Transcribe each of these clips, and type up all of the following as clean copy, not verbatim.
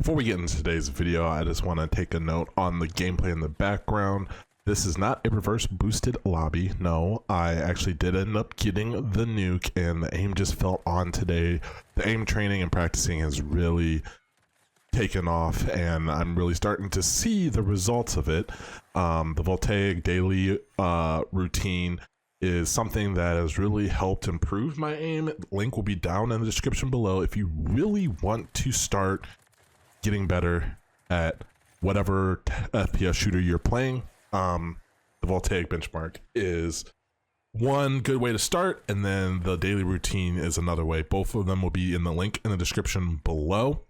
Before we get into today's video, I just want to take a note on the gameplay in the background. This is not a reverse boosted lobby. No, I actually did end up getting the nuke and the aim just felt on today. The aim training and practicing has really taken off and I'm really starting to see the results of it. The voltaic daily routine is something that has really helped improve my aim. Link will be down in the description below if you really want to start getting better at whatever FPS shooter you're playing. The voltaic benchmark is one good way to start, and then the daily routine is another way. Both of them will be in the link in the description below.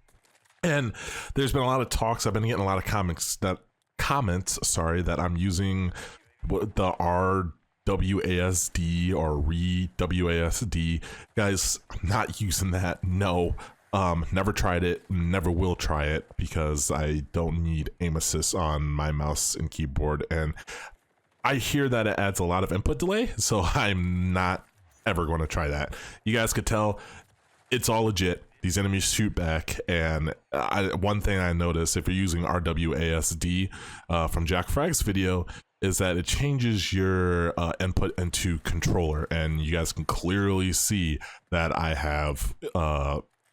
And there's been a lot of talks. I've been getting a lot of comments that I'm using the RWASD or WASD. Guys, I'm not using that. No. Never tried it, never will try it, because I don't need aim assist on my mouse and keyboard, and I hear that it adds a lot of input delay, so I'm not ever going to try that. You guys could tell it's all legit. These enemies shoot back, and one thing I noticed if you're using RWASD from Jack Fragg's video is that it changes your input into controller, and you guys can clearly see that I have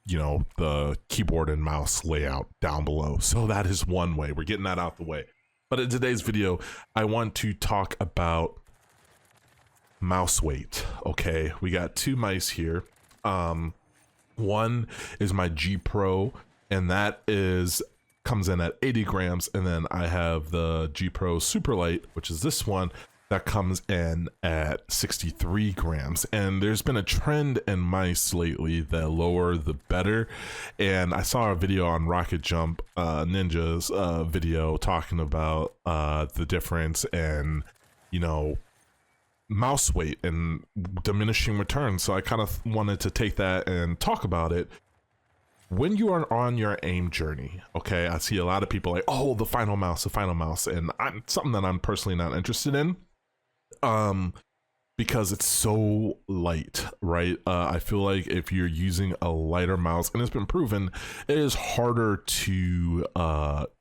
you know, the keyboard and mouse layout down below. So that is one way. We're getting that out the way. But in today's video, I want to talk about mouse weight. Okay, we got two mice here. One is my G Pro, and that comes in at 80 grams, and then I have the G Pro Superlight, which is this one, that comes in at 63 grams. And there's been a trend in mice lately, the lower the better. And I saw a video on Rocket Jump Ninja's video talking about the difference in, you know, mouse weight and diminishing returns. So I kind of wanted to take that and talk about it. When you are on your aim journey, okay, I see a lot of people like, oh, the final mouse, and something that I'm personally not interested in. Because it's so light, right? I feel like if you're using a lighter mouse, and it's been proven, it is harder to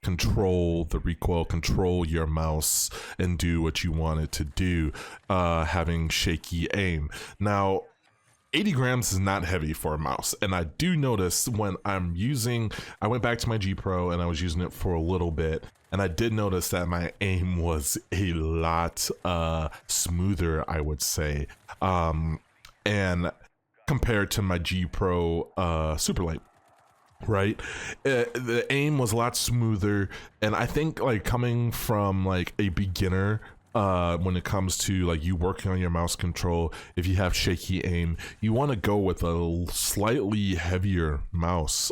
control the recoil, control your mouse, and do what you want it to do, having shaky aim. Now, 80 grams is not heavy for a mouse, and I do notice when I'm using, I went back to my G Pro and I was using it for a little bit, and I did notice that my aim was a lot smoother, I would say, and compared to my G Pro Superlight, right? The aim was a lot smoother, and I think like coming from like a beginner, when it comes to like you working on your mouse control, if you have shaky aim, you want to go with a slightly heavier mouse.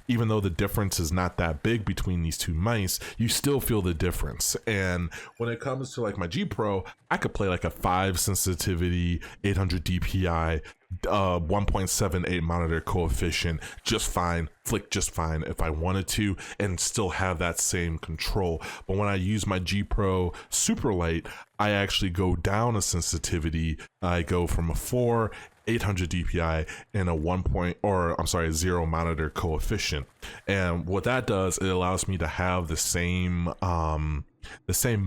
Even though the difference is not that big between these two mice, you still feel the difference. And when it comes to like my G Pro, I could play like a 5 sensitivity, 800 DPI, 1.78 monitor coefficient just fine, flick just fine if I wanted to, and still have that same control. But when I use my G Pro Superlight, I actually go down a sensitivity. I go from a 4, 800 DPI, and a 0 monitor coefficient. And what that does, it allows me to have the same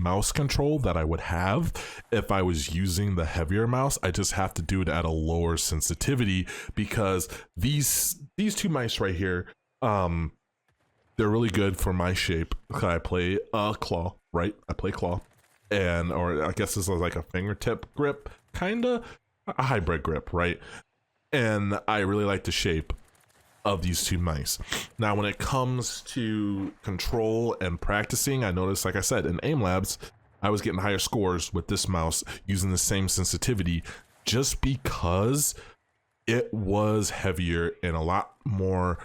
mouse control that I would have if I was using the heavier mouse. I just have to do it at a lower sensitivity, because these two mice right here, they're really good for my shape. I play claw, right? I play claw, or I guess this is like a fingertip grip, kinda a hybrid grip, right? And I really like the shape of these two mice. Now, when it comes to control and practicing, I noticed, like I said, in aimlabs, I was getting higher scores with this mouse using the same sensitivity, just because it was heavier and a lot more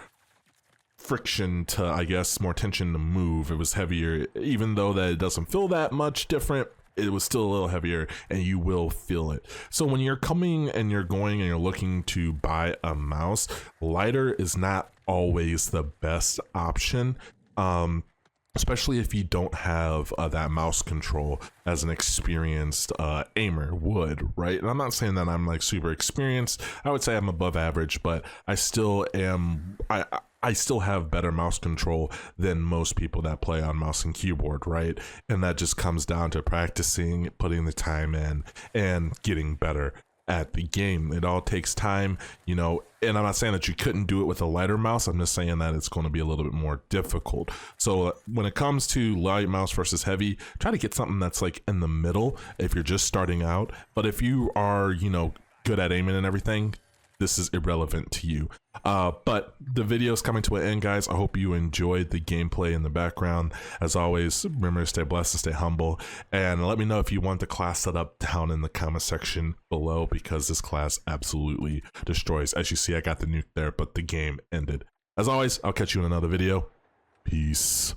friction to, I guess, more tension to move. It was heavier, even though that it doesn't feel that much different. It was still a little heavier, and you will feel it. So when you're coming and you're going and you're looking to buy a mouse, lighter is not always the best option, especially if you don't have that mouse control as an experienced aimer would, right? And I'm not saying that I'm like super experienced. I would say I'm above average, but I still am. I still have better mouse control than most people that play on mouse and keyboard, right? And that just comes down to practicing, putting the time in, and getting better at the game. It all takes time, you know, and I'm not saying that you couldn't do it with a lighter mouse. I'm just saying that it's going to be a little bit more difficult. So when it comes to light mouse versus heavy, try to get something that's like in the middle if you're just starting out. But if you are, you know, good at aiming and everything, this is irrelevant to you. But the video is coming to an end, guys. I hope you enjoyed the gameplay in the background. As always, remember to stay blessed and stay humble. And let me know if you want the class set up down in the comment section below, because this class absolutely destroys. As you see, I got the nuke there, but the game ended. As always, I'll catch you in another video. Peace.